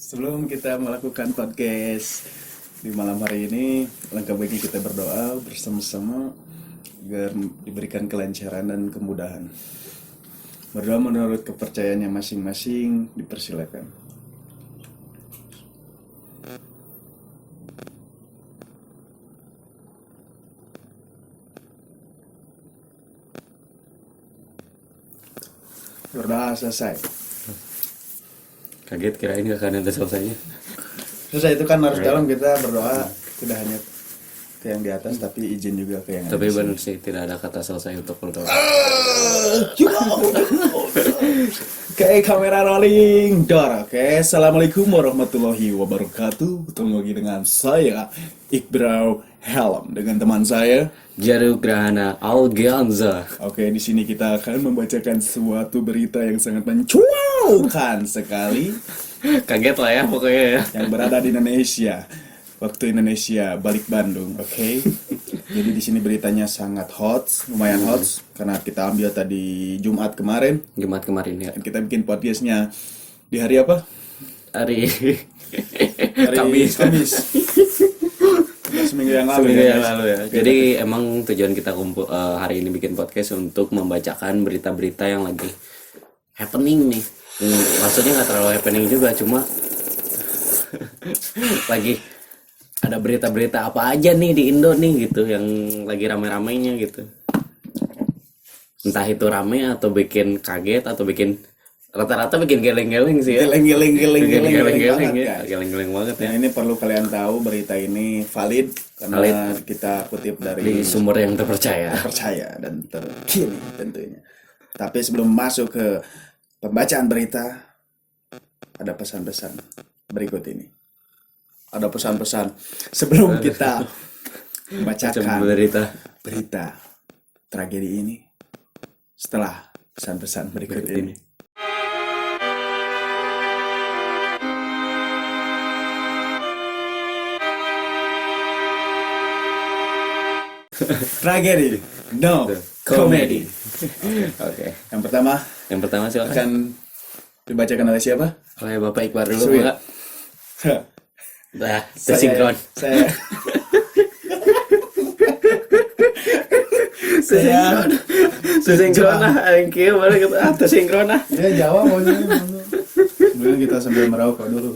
Sebelum kita melakukan podcast di malam hari ini, langkah baiknya kita berdoa bersama-sama agar diberikan kelancaran dan kemudahan. Berdoa menurut kepercayaannya masing-masing, dipersilakan. Berdoa selesai. Kaget kirain gak akan ada selesainya. Selesai itu kan harus dalam kita berdoa tidak hanya ke yang di atas tapi izin juga ke yang Tapi atas. benar sih tidak ada kata selesai untuk berdoa. Oke, kamera rolling. Oke, assalamualaikum warahmatullahi wabarakatuh. Ketemu lagi dengan saya Iqbal Helm dengan teman saya. Jaru Grahana Alganza. Oke, di sini kita akan membacakan suatu berita yang sangat mencuaukan sekali Kaget lah ya pokoknya ya. yang berada di Indonesia. Waktu Indonesia balik Bandung, oke. Jadi di sini beritanya sangat hot, lumayan hot karena kita ambil tadi Jumat kemarin. Jumat kemarin ya. Dan kita bikin podcastnya di hari apa? Hari Hari Kamis. Udah seminggu yang lalu. Seminggu ya, yang guys. lalu ya. Jadi emang tujuan kita kumpul hari ini bikin podcast untuk membacakan berita-berita yang lagi happening nih. Maksudnya nggak terlalu happening juga, cuma lagi ada berita-berita apa aja nih di Indo nih gitu yang lagi rame-ramenya gitu. Entah itu rame atau bikin kaget atau bikin rata-rata bikin geleng-geleng sih ya. Geleng Geleng-geleng banget, ya. guys. Geleng-geleng banget ya. Nah, ini perlu kalian tahu berita ini valid karena kita kutip Di dari sumber yang terpercaya. percaya dan terkini tentunya. Tapi sebelum masuk ke pembacaan berita, ada pesan-pesan berikut ini. Ada pesan-pesan sebelum kita membacakan berita tragedi ini. Setelah pesan-pesan berikut ini. Tragedi, no comedy. Oke. Yang pertama Yang pertama silakan. akan dibacakan oleh siapa? Oleh Bapak Iqbal dulu Sweet. enggak? Nah, sinkron. Saya Sinkron lah, kieu balik ke sinkron lah. ya Jawa maunya. Kemudian kita sambil merokok dulu.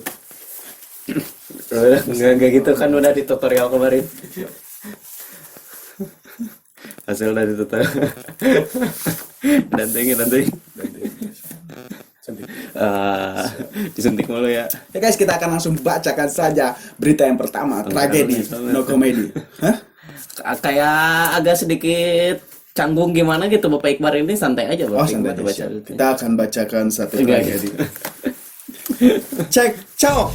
Enggak gitu kan udah di tutorial kemarin. Hasil dari tutorial. Dan disuntik mulu ya. Ya guys, kita akan langsung bacakan saja berita yang pertama, tragedi, no comedy. Hah? Kayak agak sedikit canggung gimana gitu Bapak Iqbal ini santai aja Oh, Bapak santai Iqbal aja. baca. Kita akan bacakan satu Enggak. tragedi. Cek cok,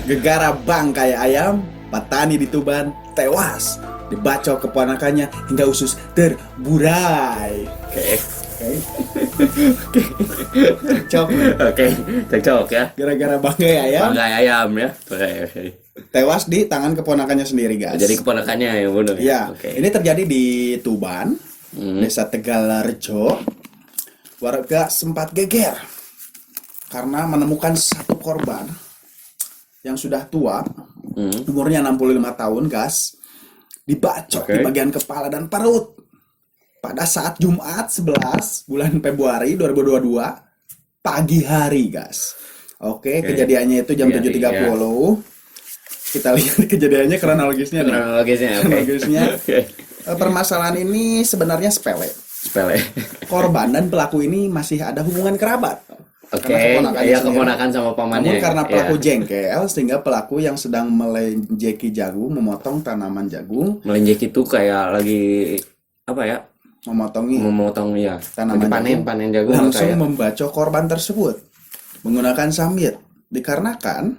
gegara bangkai ayam, petani di Tuban tewas, dibacok keponakannya hingga usus terburai. Oke. Cok, Oke, cocok ya. gara-gara bangkai ayam Bangkai ayam ya. Oke. tewas di tangan keponakannya sendiri, guys. Jadi keponakannya yang bunuh. Ya, Oke. ini terjadi di Tuban, Desa Tegalrejo. Warga sempat geger karena menemukan satu korban yang sudah tua, umurnya 65 tahun, guys, dibacok Oke. di bagian kepala dan perut pada saat Jumat 11 bulan Februari 2022 pagi hari, guys. Oke, kejadiannya itu jam Iya, 7.30. Kita lihat kejadiannya kronologisnya nih. Kronologisnya oke. Kronologisnya. Oke. Permasalahan ini sebenarnya sepele. Sepele. Korban dan pelaku ini masih ada hubungan kerabat. Oke, Karena keponakannya ya sendiri. keponakan sama pamannya. Namun karena pelaku ya. jengkel, sehingga pelaku yang sedang melenjeki jagung, memotong tanaman jagung, Melenjek itu kayak lagi apa ya? Memotong ya. tanaman Panen jagung langsung kayak. membacok korban tersebut menggunakan sambit. Dikarenakan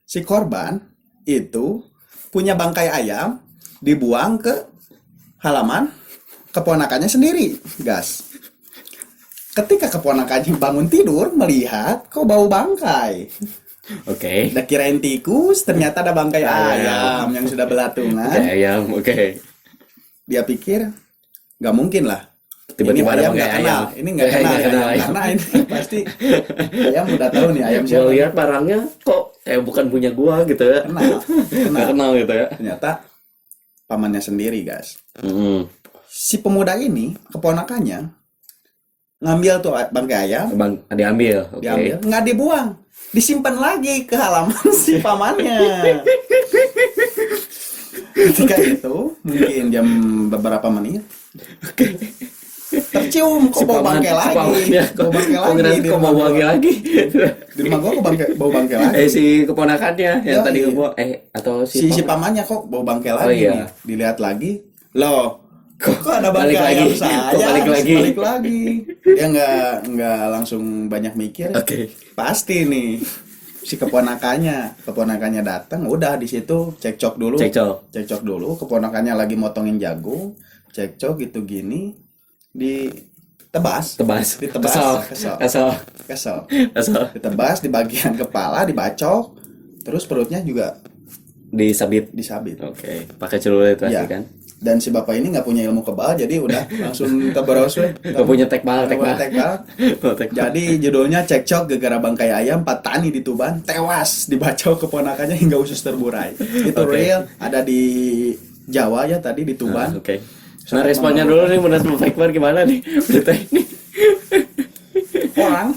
si korban itu punya bangkai ayam dibuang ke halaman keponakannya sendiri, gas. Ketika keponakannya bangun tidur melihat kok bau bangkai. Oke. Udah kirain tikus, ternyata ada bangkai ayam yang sudah belatungan. Oke, ayam. Oke. Dia pikir nggak mungkin lah. Tiba-tiba Ini ada ayam bangkai nggak kenal. ayam. Ini nggak kenal, Nggak kenal ayam. ayam. Karena ini pasti ayam udah tahu nih ayam Saya siapa. lihat barangnya kok kayak bukan punya gua gitu ya. Kenal, Nggak kenal. kenal gitu ya. Ternyata pamannya sendiri, guys. Mm-mm. Si pemuda ini, keponakannya, ngambil tuh bangkai ayam, Bang, diambil. Oke. diambil, nggak dibuang, disimpan lagi ke halaman si pamannya. Ketika itu, mungkin jam beberapa menit, tercium kok bau bangkai lagi, bau bangkai lagi di Kok rumah mau gua. bangkai lagi? Di rumah gua kok bau bangkai lagi. Si keponakannya yang Yoi. tadi gua atau Si pamannya kok bau bangkai Oh, lagi iya. nih. Dilihat lagi, loh, kok ada balik bangkai lagi? ayam saya? Kok balik lagi? Balik lagi. Dia nggak langsung banyak mikir. Oke. Pasti nih si keponakannya datang, udah di situ cekcok dulu. Cekcok. Dulu, keponakannya lagi motongin jagung, cekcok gitu gini, ditebas, kesel, ditebas di bagian kepala, dibacok, terus perutnya juga Disabit. disabit. Oke, pakai celurit pasti Iya. kan. Dan si bapak ini nggak punya ilmu kebal, jadi udah langsung teberos we. Gak punya tekbal. Tekbal. Oh, tekbal. Jadi judulnya cekcok gara-gara bangkai ayam petani di Tuban tewas dibacok keponakannya hingga usus terburai. Itu Oke. real, ada di Jawa ya tadi di Tuban. Oke. Nah, responnya dulu nih menurut Pak Iqbal gimana nih berita ini? Orang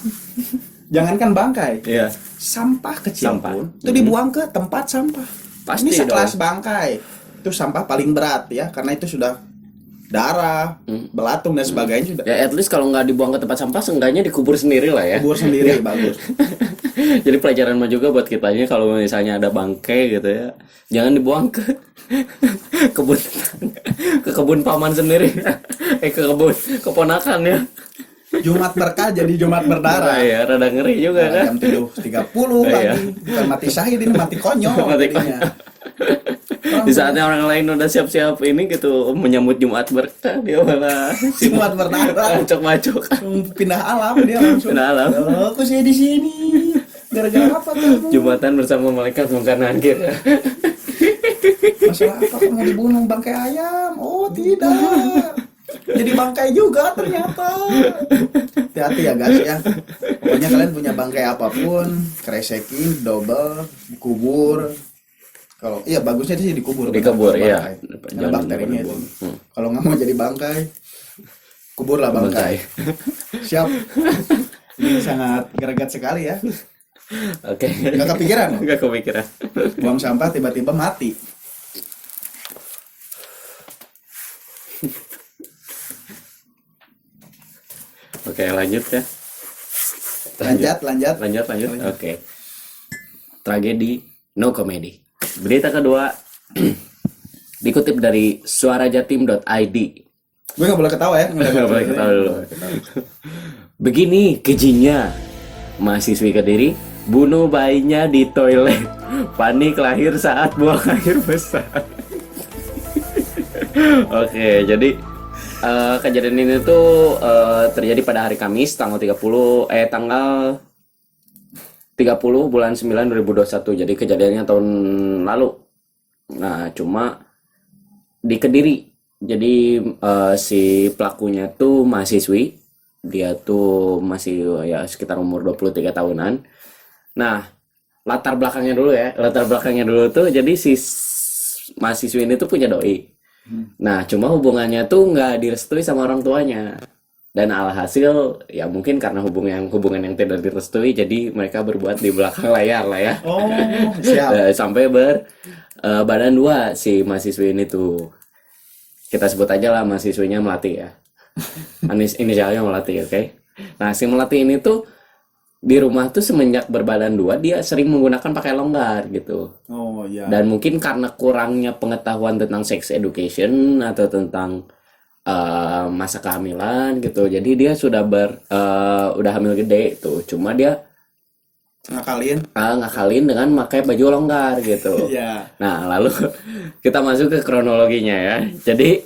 jangankan bangkai, Iya. sampah kecil Sampah. pun itu dibuang ke tempat sampah. Pasti Ini sekelas dong. bangkai. Itu sampah paling berat ya, karena itu sudah darah, belatung dan sebagainya sudah Ya at least kalau nggak dibuang ke tempat sampah, seenggaknya dikubur sendiri lah ya. kubur sendiri bagus. Jadi pelajaran mah juga buat kitanya kalau misalnya ada bangkai gitu ya, jangan dibuang ke kebun tetangga, ke kebun paman sendiri, ke kebun keponakan ya. Jumat berkah jadi Jumat berdarah. Ya, rada ngeri juga kan. Jam 7.30 Iya. pagi. Bukan mati syahid ini mati konyol. Mati jadinya. Di saatnya orang lain udah siap-siap ini gitu menyambut Jumat berkah, dia malah Jumat berdarah. macok-macok. Pindah alam dia langsung. Pindah alam. Loh, kok saya di sini? Gara-gara apa kamu? Jumatan bersama malaikat mungkar nakir ya. Masalah apa kamu dibunuh bangkai ayam? Oh tidak. Jadi bangkai juga ternyata. Hati-hati ya guys ya. Pokoknya kalian punya bangkai apapun, kresekin, double, kubur. Kalau iya bagusnya sih dikubur. Dikubur, benar, iya. bangkai. Karena Jangan bakterinya itu. dibuang. Kalau nggak mau jadi bangkai, kuburlah bangkai. Siap. Ini sangat greget sekali ya. Oke. Nggak kepikiran loh. Nggak kepikiran. Buang sampah tiba-tiba mati. Oke, lanjut ya. Lanjut. Lanjut. Oke. Tragedi no comedy. Berita kedua dikutip dari suarajatim.id. Gue nggak boleh ketawa ya. Nggak boleh ketawa dulu. Begini kejinya, mahasiswi Kediri bunuh bayinya di toilet. Panik lahir saat buang air besar. Oke, jadi kejadian ini tuh terjadi pada hari Kamis tanggal 30 bulan 9 2021. Jadi kejadiannya tahun lalu. Nah, cuma di Kediri. Jadi si pelakunya tuh mahasiswi. Dia tuh masih ya sekitar umur 23 tahunan. Nah, latar belakangnya dulu ya. Latar belakangnya dulu tuh jadi si mahasiswi ini tuh punya doi. Nah, cuma hubungannya tuh nggak direstui sama orang tuanya. Dan alhasil ya mungkin karena hubungan yang tidak direstui, jadi mereka berbuat di belakang layar lah ya. Oh, siap. Sampai badan dua si mahasiswi ini tuh. Kita sebut aja lah mahasiswinya Melati ya. Inisialnya Melati, oke. Nah, si Melati ini tuh di rumah tuh semenjak berbadan dua dia sering menggunakan pakaian longgar gitu. Oh iya. Dan mungkin karena kurangnya pengetahuan tentang sex education atau tentang masa kehamilan gitu, jadi dia sudah udah hamil gede tuh, cuma dia ngakalin dengan pakai baju longgar gitu. Iya. Nah, lalu kita masuk ke kronologinya ya. Jadi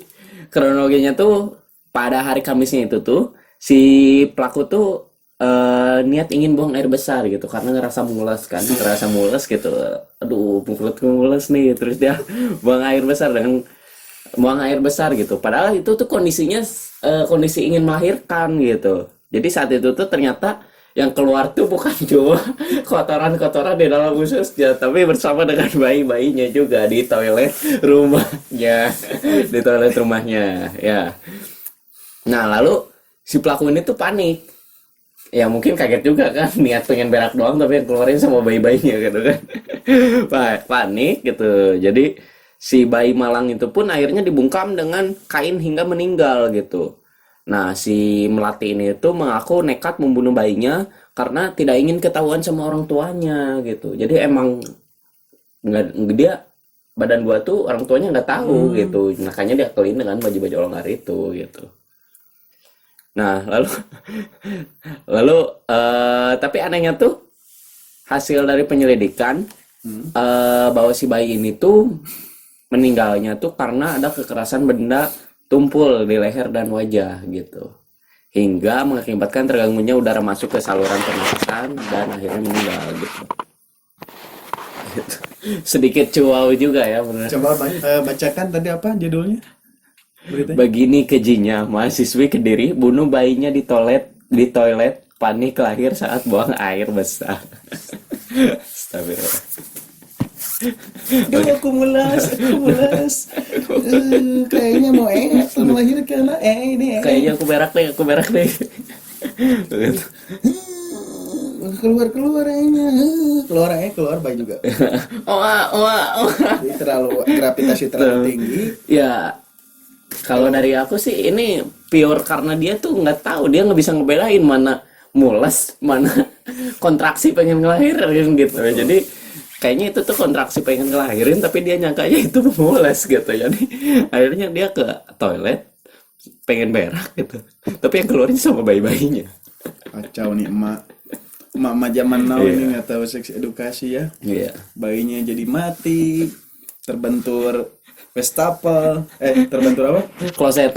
kronologinya tuh pada hari Kamisnya itu tuh si pelaku tuh niat ingin buang air besar gitu karena ngerasa mules gitu. Aduh, perutku mules nih. Terus dia buang air besar gitu. Padahal itu tuh kondisinya kondisi ingin melahirkan gitu. Jadi saat itu tuh ternyata yang keluar tuh bukan cuma kotoran-kotoran di dalam ususnya, tapi bersama dengan bayi-bayinya juga di toilet rumahnya, di toilet rumahnya, ya. Nah, lalu si pelaku ini tuh panik. Ya mungkin kaget juga kan, niat pengen berak doang tapi yang keluarin sama bayi-bayinya gitu kan. Panik gitu. Jadi si bayi malang itu pun akhirnya dibungkam dengan kain hingga meninggal gitu. Nah, si melati ini tuh mengaku nekat membunuh bayinya karena tidak ingin ketahuan sama orang tuanya gitu. Jadi emang nggak, dia badan gua tuh orang tuanya nggak tahu gitu. Makanya dia clean dengan baju-baju longgar itu gitu. Nah, lalu lalu tapi anehnya tuh hasil dari penyelidikan bahwa si bayi ini tuh meninggalnya tuh karena ada kekerasan benda tumpul di leher dan wajah gitu. Hingga mengakibatkan terganggunya udara masuk ke saluran pernafasan dan akhirnya meninggal gitu. Gitu. Sedikit cuau juga ya benar. Coba bacakan tadi apa judulnya? Beritanya. Begini kejinya, mahasiswi Kediri bunuh bayinya di toilet panik lahir saat buang air besar. Astagfirullah. Duh, aku mulas. Kayaknya mau melahirkan ini. Kayaknya aku berak deh. Begitu. Keluar bayi juga. Oh. Jadi gravitasi terlalu tinggi. Ya, kalau dari aku sih ini pure karena dia tuh nggak tahu, dia nggak bisa ngebedain mana mules, mana kontraksi pengen ngelahirin gitu. Jadi kayaknya itu tuh kontraksi pengen ngelahirin tapi dia nyangkanya itu mules gitu. Jadi akhirnya dia ke toilet pengen berak gitu. Tapi yang keluarin sama bayi-bayinya. Kacau nih emak zaman now Iya. ini nggak tahu seks edukasi ya. Iya. Bayinya jadi mati, terbentur wastafel, terbentur apa? Kloset.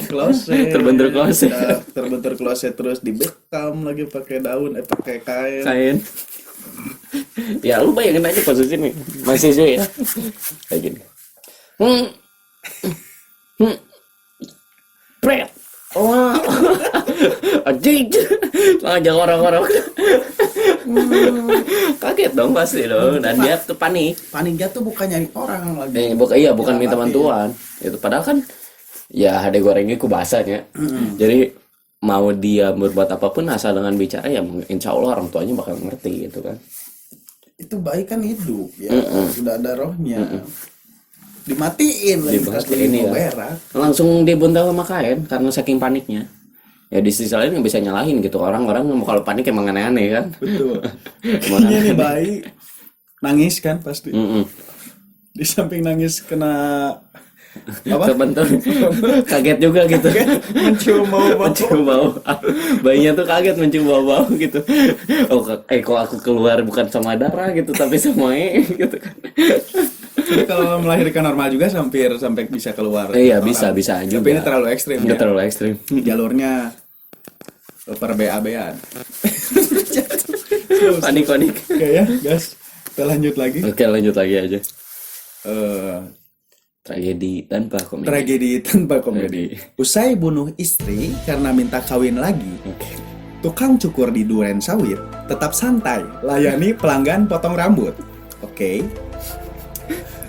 Terbentur kloset. Udah terbentur kloset terus dibekam lagi pakai daun, pakai kain. Kain. Ya lu bayangin aja posisi nih mahasiswa ya kayak gini. Pret. Wah. Anjing. Ngajak orang-orang. Kaget dong pasti dong, dan dia tuh panik. Paniknya tuh bukan nyari orang lagi. Bukan minta bantuan. Itu padahal kan ya hade gorengnya ku basahnya. Jadi mau dia berbuat apapun asal dengan bicara ya insya Allah orang tuanya bakal ngerti gitu kan. Itu bayi kan hidup ya, sudah ada rohnya. Dimatiin lagi pas lagi Ini mau ya. berak. Langsung dibuntal sama kain karena saking paniknya. Ya di sisi lain nggak bisa nyalahin gitu, orang-orang kalau panik emang aneh-aneh kan. Betul. Emang Ini nih aneh. bayi nangis kan pasti. Mm-mm. Di samping nangis kena apa? Kebentur. Kaget juga gitu. Mencium bau-bau. Mencium bau. Bayinya tuh kaget mencium bau-bau gitu. Oh, kok aku keluar bukan sama darah gitu tapi sama gitu kan. Jadi kalau melahirkan normal juga sampai bisa keluar. Iya, orang. bisa juga. Tapi ini terlalu ekstrim Nggak ya. terlalu ekstrim. Jalurnya per BAB-an. Panik. Oke ya, guys. Kita lanjut lagi. Oke, lanjut lagi aja. Eh, Tragedi tanpa komedi. tragedi tanpa komedi. Usai bunuh istri karena minta kawin lagi, Oke. tukang cukur di duren sawit tetap santai, layani pelanggan potong rambut. Oke.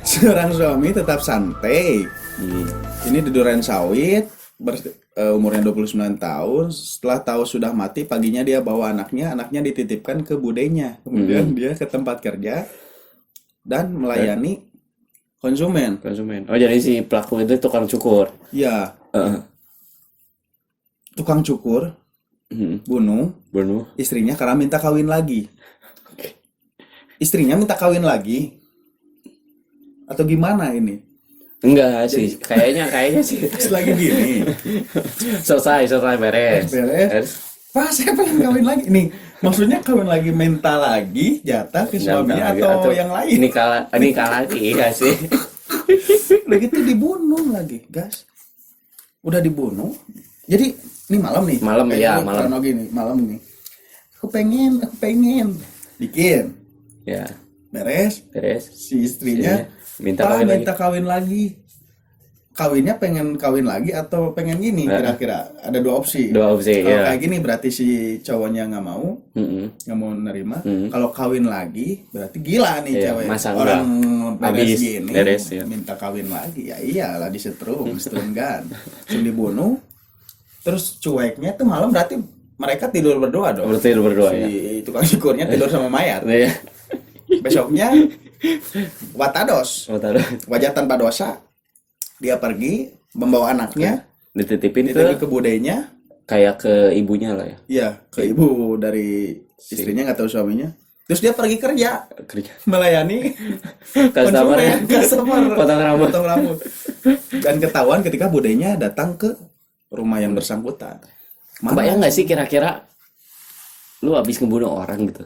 Seorang suami tetap santai. Ini di duren sawit, umurnya 29 tahun. Setelah tahu sudah mati, paginya dia bawa anaknya dititipkan ke budenya. Kemudian dia ke tempat kerja dan melayani konsumen. Oh, jadi si pelaku itu tukang cukur. Ya, tukang cukur bunuh Bunuh. istrinya karena minta kawin lagi. Istrinya minta kawin lagi atau gimana ini? Enggak sih, kayaknya sih. Lagi gini. Selesai beres. Pak, saya pengen kawin lagi. Nih, maksudnya kawin lagi, minta lagi jatah ke suaminya atau yang lain? Ini kalah lagi ya sih. Udah gitu dibunuh lagi, gas. Udah dibunuh. Jadi ini malam nih. Malam ya, malam. Malam nih. Aku pengen bikin. Ya, Beres. beres. Si istrinya Minta "Pak, kawin lagi. minta kawin lagi. kawinnya pengen kawin lagi atau pengen gini kira-kira? Ada dua opsi. Dua opsi, Kalau ya. kayak gini berarti si cowoknya nggak mau, nggak mau nerima. Kalau kawin lagi berarti gila nih Iya, cewek. masa Orang beres habis, gini beres, ya. minta kawin lagi, ya iyalah disetrum, kan, langsung dibunuh. Terus cueknya tuh malam berarti mereka tidur berdua dong. Tidur berdua, ya. Si tukang syukurnya tidur sama mayat. Iya. Besoknya watados, Oh, taruh. wajah tanpa dosa. Dia pergi membawa anaknya, Dititipin dititip ke ke budenya, kayak ke ibunya lah ya. iya ke ibu dari istrinya, nggak tahu suaminya. Terus dia pergi kerja Kerja. melayani Customer ya. customer, Potong rambut. potong rambut. Dan ketahuan ketika budenya datang ke rumah yang bersangkutan. Kebayang nggak sih kira-kira lu habis ngebunuh orang gitu,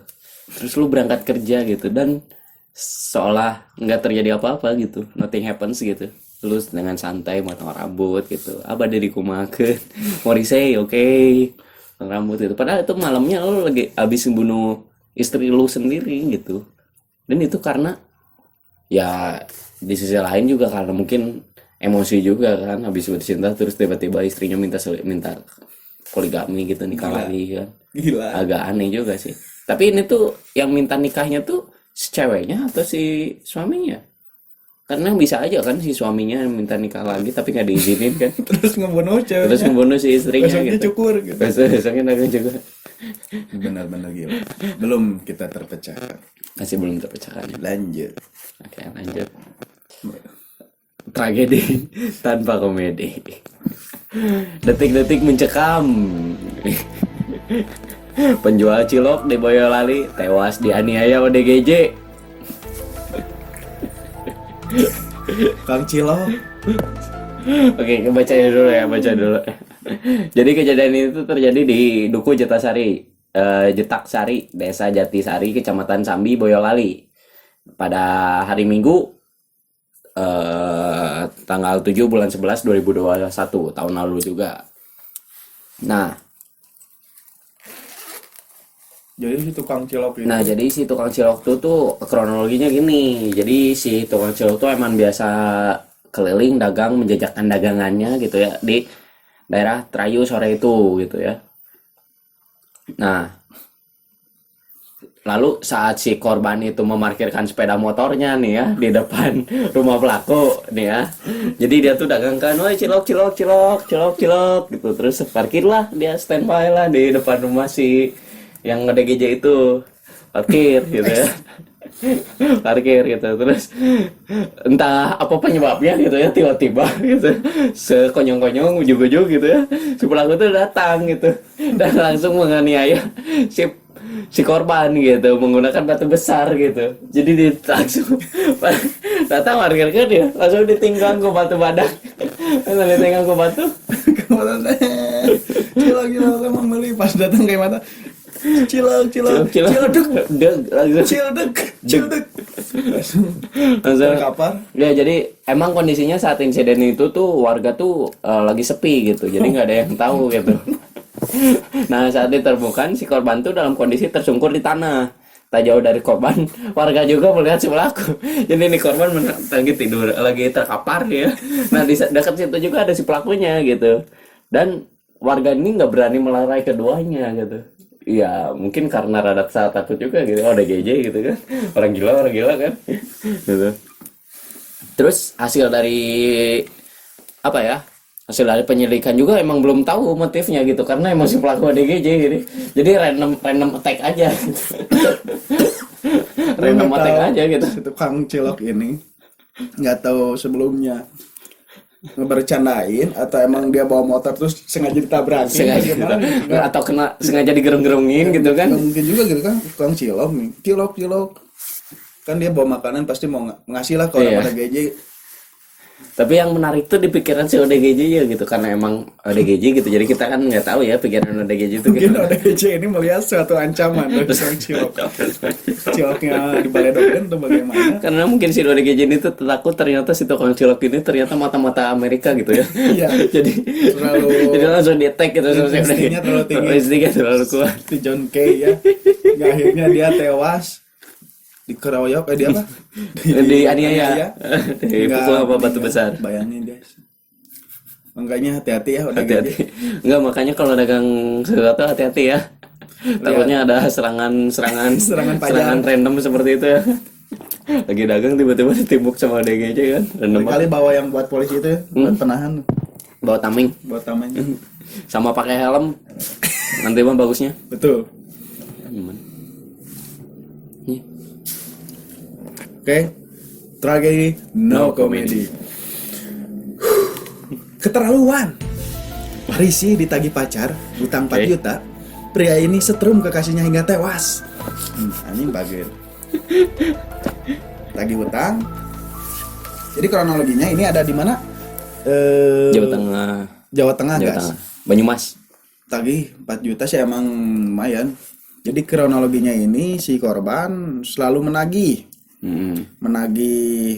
terus lu berangkat kerja gitu, dan seolah nggak terjadi apa-apa gitu, nothing happens gitu, lu dengan santai motong rambut gitu, abah dari kumakeun mau say oke, potong rambut gitu, padahal itu malamnya lu lagi habis ngebunuh istri lu sendiri gitu. Dan itu karena ya di sisi lain juga karena mungkin emosi juga kan, habis bercinta terus tiba-tiba istrinya minta poligami gitu, nikah lagi kan. Gila. Agak aneh juga sih. Tapi ini tuh yang minta nikahnya tuh si ceweknya atau si suaminya? Karena bisa aja kan si suaminya yang minta nikah lagi tapi nggak diizinin kan. Terus ngebunuh ceweknya. Terus membunuh si istrinya Besoknya gitu. cukur gitu. Besoknya naga juga. Benar-benar gila. Belum kita terpecahkan. Masih belum terpecahkan. Lanjut. Oke, lanjut. Tragedi tanpa komedi. Detik-detik mencekam. Penjual cilok di Boyolali tewas dianiaya ODGJ. Kang Cilok. Oke, baca dulu ya, baca dulu. Jadi kejadian itu terjadi di Duku Jetasari, Jetaksari, Desa Jatisari, Kecamatan Sambi, Boyolali. Pada hari Minggu, tanggal 7 bulan 11 2021, tahun lalu juga. Nah, Jadi si tukang cilok itu. jadi si tukang cilok tuh kronologinya gini. Jadi si tukang cilok tuh emang biasa keliling dagang, menjajakan dagangannya gitu ya di daerah Trayu sore itu gitu ya. Nah, lalu saat si korban itu memarkirkan sepeda motornya nih ya di depan rumah pelaku nih ya. Jadi dia tuh dagangkan, "Woi, cilok gitu." Terus parkirlah dia, standby lah di depan rumah si yang nge-DGJ itu. Parkir gitu ya. Parkir gitu. Terus entah apa penyebabnya gitu ya, tiba-tiba gitu sekonyong-konyong ujug-ujug gitu ya, si pelaku tuh datang gitu dan langsung menganiaya si korban gitu menggunakan batu besar gitu. Jadi dia langsung datang parkir ke dia, langsung ditinggang ke batu badak. Langsung ditinggang ke batu. Kemana cilok emang beli pas datang kayak mata. Cilok cildek. Langsung Kapar. ya. Jadi emang kondisinya saat insiden itu tuh warga tuh lagi sepi gitu, jadi nggak ada yang tahu gitu. Nah, saat ditemukan si korban tuh dalam kondisi tersungkur di tanah. Tak jauh dari korban, warga juga melihat si pelaku. Jadi ini korban lagi tidur, lagi terkapar ya. Nah, di dekat situ juga ada si pelakunya gitu. Dan warga ini nggak berani melerai keduanya gitu. Ya mungkin karena rada takut juga gitu. Oh, ada GJ gitu kan. Orang gila kan. Gitu. Terus hasil dari apa ya? Hasil dari penyelidikan juga emang belum tahu motifnya gitu, karena emang si pelaku DGJ gitu. Jadi random attack aja gitu. Random attack aja gitu. Si tukang cilok ini nggak tahu sebelumnya ngebercandain atau emang dia bawa motor terus sengaja ditabrakin Sengaja atau sengaja digerung-gerungin gitu kan. Nggak mungkin juga gitu kan, tukang cilok nih, cilok kan dia bawa makanan pasti mau ngasih lah kalau Iya. ada GJ. Tapi yang menarik tuh di pikiran si ODGJ ya gitu, karena emang ODGJ gitu. Jadi kita kan nggak tahu ya pikiran ODGJ itu Mungkin gitu. ada GJ ini melihat suatu ancaman dari tukang cilok. Ciloknya dibaledokin atau bagaimana? Karena mungkin si ODGJ ini tuh takut ternyata si tukang cilok ini ternyata mata-mata Amerika gitu ya. Iya. jadi Terlalu- jadi langsung di-attack gitu. Instingnya terlalu tinggi. Instingnya terlalu kuat. Si John Kay ya. Nggak, akhirnya dia tewas dikeroyok dia apa? Dianiaya. Dipukul Nggak sama batu meninggal. besar. Bayangin guys. Makanya hati-hati ya udah Hati-hati. gede. Enggak, makanya kalau dagang sesuatu hati-hati ya. Takutnya ada serangan Serangan pajar. serangan random seperti itu ya. Lagi dagang tiba-tiba ditimbuk sama DG aja kan. Random Kali bawa yang buat polisi itu ya, buat penahan, bawa tameng buat tameng. sama pakai helm. Nanti mah bagusnya. Betul. Gimana? Nih. Oke. Tragedi no comedy. Keterlaluan. Risih ditagih pacar, utang 4 Oke. juta. Pria ini setrum kekasihnya hingga tewas. Anjing bagel. Tagih utang. Jadi kronologinya ini ada di mana? Jawa Tengah. Jawa Tengah, Jawa guys. Tengah. Banyumas. Tagih 4 juta sih emang lumayan. Jadi kronologinya ini si korban selalu menagih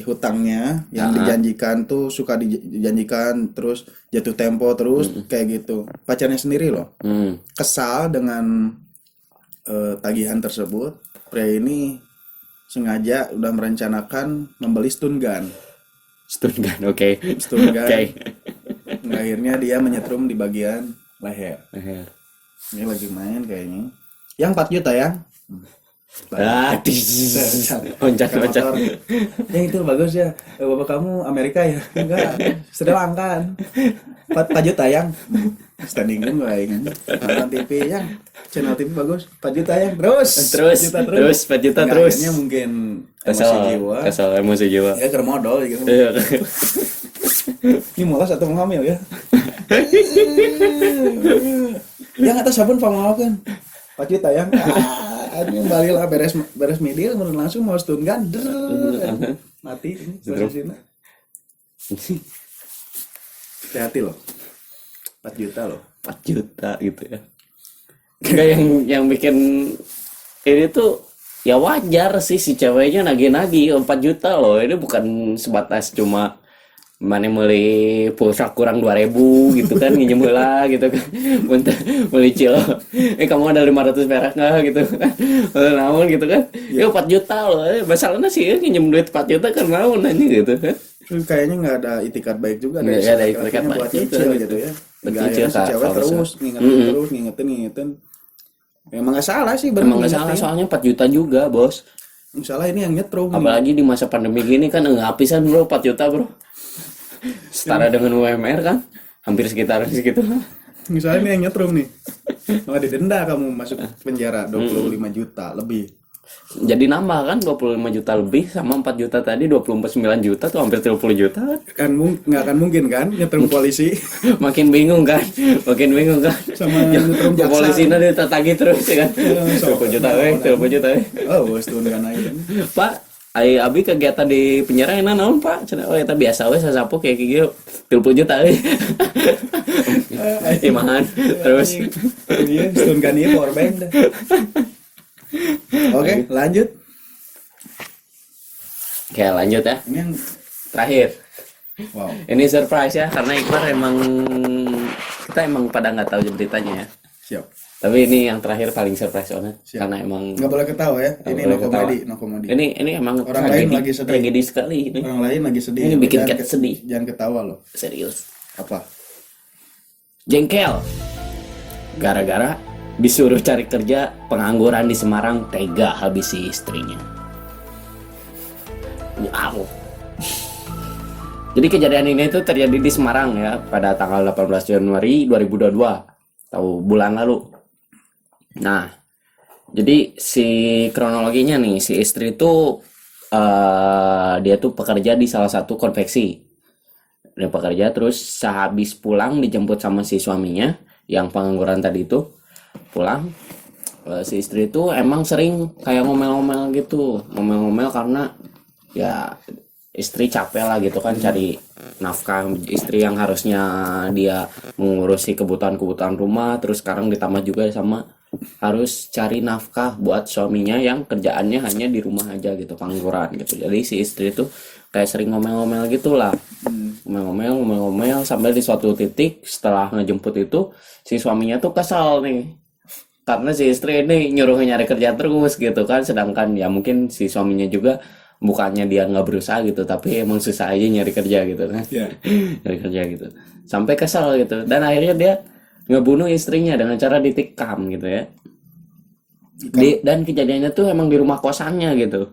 hutangnya yang dijanjikan tuh, suka dijanjikan terus jatuh tempo terus kayak gitu. Pacarnya sendiri loh kesal dengan tagihan tersebut. Pria ini sengaja udah merencanakan membeli stun gun. Stun gun, oke. Stun gun. Oke. Akhirnya dia menyetrum di bagian leher. Leher. Ini lagi main kayaknya. Yang 4 juta ya. Loncat. Yang itu bagus ya. Bapak kamu Amerika ya? Enggak, Sri Lankan. 4 juta yang. Standing kan gue ingin. Nonton TV yang. Channel TV bagus. 4 juta yang. Terus 4 juta Nggak, terus. Akhirnya mungkin emosi jiwa. Kesal emosi jiwa. Ya ke modal gitu. Iya. Ini mulas atau mau hamil ya? Yang atas sabun pamalakan 4 juta yang anjing balik lah beres media menurut langsung mau stun gun mati ini posisinya. Hati-hati loh 4 juta loh. 4 juta gitu ya. Enggak, yang bikin ini tuh ya wajar sih si ceweknya nagih-nagih 4 juta loh. Ini bukan sebatas cuma mana beli pulsa kurang 2.000 gitu kan, nginjem heula gitu kan. Bentar beli cil. Kamu ada 500 perak enggak gitu kan. Namun gitu kan. Ya 4 juta loh. Masalahnya sih nginjem duit 4 juta kan naon anjing gitu kan. Kayaknya nggak ada itikat baik juga Nggak dari ada si itikat laki-lakinya baik buat juga nyicil gitu. gitu ya. Buat Nggak, nyicil, akhirnya si cewek kalau terus ngingetin. Emang nggak salah sih, bener Emang nggak salah soalnya 4 juta juga bos. Salah ini yang nyetrum nih. Apalagi di masa pandemi gini kan ngapisan bro 4 juta bro. Setara dengan UMR kan hampir sekitar segitu. Misalnya ini yang nyetrum nih. Nggak didenda kamu masuk penjara 25 juta lebih. Jadi nambah kan 25 juta lebih sama 4 juta tadi 29 juta tuh hampir 30 juta kan. Kan nggak akan mungkin kan nyetrum polisi Makin bingung kan. sama nyetrum jaksa. Polisi nanti tertagih terus ya kan. 30 juta 30 juta. Oh, stun kan aja. Pak, ai abi kegiatan di penjara enak naon Pak? Cenah oh eta biasa we sasapu kayak gitu 30 juta euy. Imahan terus. Iya, stun kan ieu power bank dah. Oke, lanjut. Oke, lanjut ya. Ini yang Terakhir. wow. Ini surprise ya karena Iqbal kita emang pada nggak tahu beritanya ya. Siap. Tapi ini yang terakhir paling surprise banget Siap. karena emang Nggak boleh ketawa ya. nggak Ini boleh no ketawa. komedi, no komedi. Ini emang Orang lain lagi sedih. tragedi sekali ini. Orang lain lagi sedih. Ini bikin Jangan cat sedih. Jangan ketawa loh. Serius. Apa? Jengkel. Gara-gara disuruh cari kerja pengangguran di Semarang tega habisi istrinya. Wow. Jadi kejadian ini itu terjadi di Semarang ya pada tanggal 18 Januari 2022. Tahu bulan lalu. Nah, jadi si kronologinya nih, si istri itu dia tuh pekerja di salah satu konveksi. Dia pekerja terus sehabis pulang dijemput sama si suaminya yang pengangguran tadi itu. Pulang si istri itu emang sering kayak ngomel-ngomel gitu, ngomel-ngomel karena ya istri capek lah gitu kan cari nafkah. Istri yang harusnya dia mengurusi kebutuhan rumah terus sekarang ditambah juga sama harus cari nafkah buat suaminya yang kerjaannya hanya di rumah aja gitu, pengangguran gitu. Jadi si istri itu kayak sering ngomel-ngomel gitulah, ngomel-ngomel sampai di suatu titik setelah ngejemput itu si suaminya tuh kesal nih karena si istri ini nyuruh nyari kerja terus gitu kan, sedangkan ya mungkin si suaminya juga bukannya dia nggak berusaha gitu, tapi emang susah aja nyari kerja gitu kan. Ya. Nyari kerja gitu. Sampai kesel gitu. Dan akhirnya dia ngebunuh istrinya dengan cara ditikam gitu ya. Dan kejadiannya tuh emang di rumah kosannya gitu.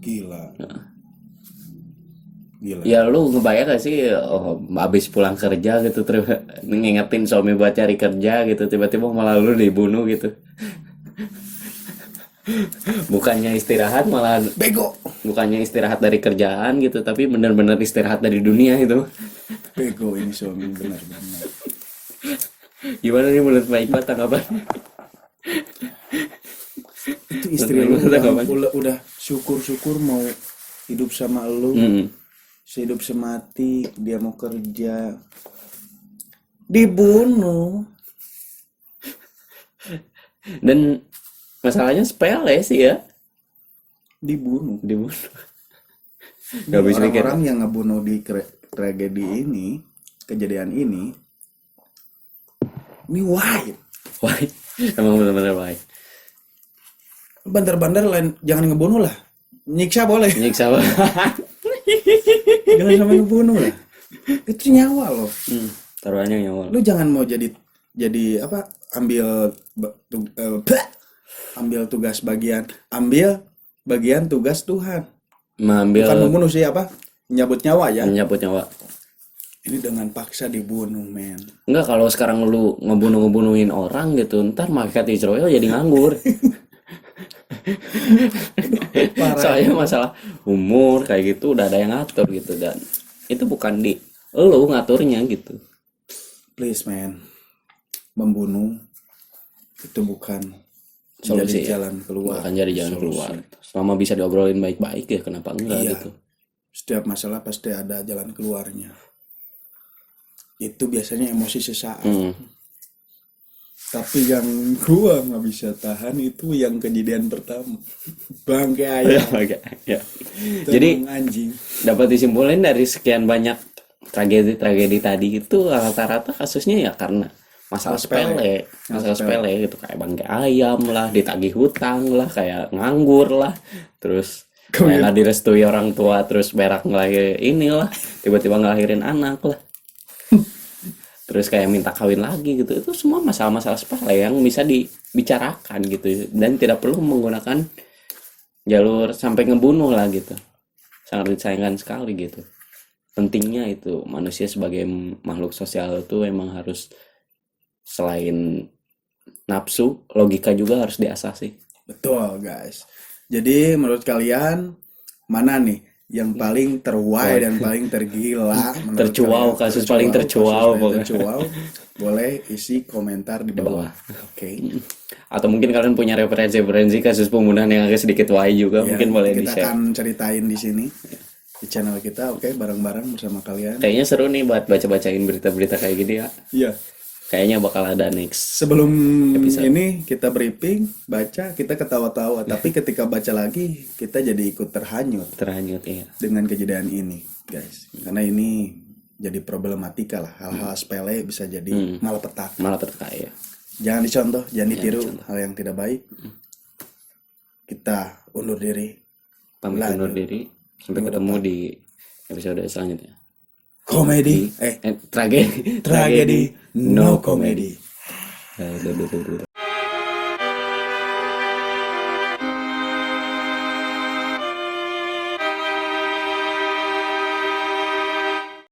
Gila. Gila. Ya lu ngebayang gak sih, oh, abis pulang kerja gitu terus ngingetin suami buat cari kerja gitu, tiba-tiba malah lu dibunuh gitu. Bukannya istirahat malah Bego. bukannya istirahat dari kerjaan gitu, tapi bener-bener istirahat dari dunia itu. Bego ini suami benar-benar. Gimana nih menurut Mbak Iqbal tanggapan? Itu istri lu udah syukur-syukur mau hidup sama lu. Sehidup semati dia mau kerja. Dibunuh. Dan masalahnya sepele sih ya. Dibunuh. Gak bisa mikir. Orang-orang yang ngebunuh di tragedi ini, kejadian ini why? Why? Emang bener-bener why? Bandar-bandar lain jangan ngebunuh lah. Nyiksa boleh. Nyiksa. Jangan sampai ngebunuh lah. Itu nyawa loh. Taruhannya nyawa. Lu jangan mau jadi apa? Ambil tugas ambil bagian tugas Tuhan. Bukan membunuh sih apa? Menyabut nyawa ya. Menyabut nyawa. Ini dengan paksa dibunuh, men. Enggak, kalau sekarang lu ngebunuhin orang gitu, ntar malaikat Israel jadi nganggur. Soalnya masalah umur kayak gitu udah ada yang ngatur gitu, dan itu bukan di lu ngaturnya gitu. Please, man. Membunuh itu bukan Solusi jadi jalan keluar. Bukan jadi jalan keluar. Selama bisa diobrolin baik-baik ya kenapa enggak Iya. gitu. Setiap masalah pasti ada jalan keluarnya. Itu biasanya emosi sesaat. Tapi yang gua nggak bisa tahan itu yang kejadian pertama. Bangke ayam. Ya. Jadi anjing. dapat disimpulin dari sekian banyak tragedi tadi itu rata-rata kasusnya ya karena masalah sepele gitu, kayak bangke ayam lah, ditagih hutang lah, kayak nganggur lah, terus kayak nggak direstui orang tua, terus berak ngelahirin inilah, tiba-tiba ngelahirin anak lah. Terus kayak minta kawin lagi gitu. Itu semua masalah-masalah sepele yang bisa dibicarakan gitu, dan tidak perlu menggunakan jalur sampai ngebunuh lah gitu. Sangat disayangkan sekali gitu. Pentingnya itu manusia sebagai makhluk sosial itu emang harus, selain nafsu, logika juga harus diasah sih. Betul, guys. Jadi menurut kalian mana nih yang paling terwai dan paling tergila, Tercuau, kasus paling tercuau pokoknya. Boleh isi komentar di bawah. Oke. Atau mungkin kalian punya referensi kasus pembunuhan yang agak sedikit wai juga, Ya, mungkin boleh kita di-share. akan ceritain di sini di channel kita, oke, bareng-bareng bersama kalian. Kayaknya seru nih buat baca-bacain berita-berita kayak gini ya. Iya. Kayaknya bakal ada next. Sebelum ini kita briefing, baca, kita ketawa-tawa, tapi ketika baca lagi kita jadi ikut terhanyut Ya. dengan kejadian ini, guys. Karena ini jadi problematika lah, hal-hal sepele bisa jadi malapetaka. Malapetaka ya. Jangan dicontoh, jangan ditiru hal yang tidak baik. Kita undur diri. Pamit undur diri. Sampai ketemu di episode selanjutnya. Komedi, Tragedi no komedi.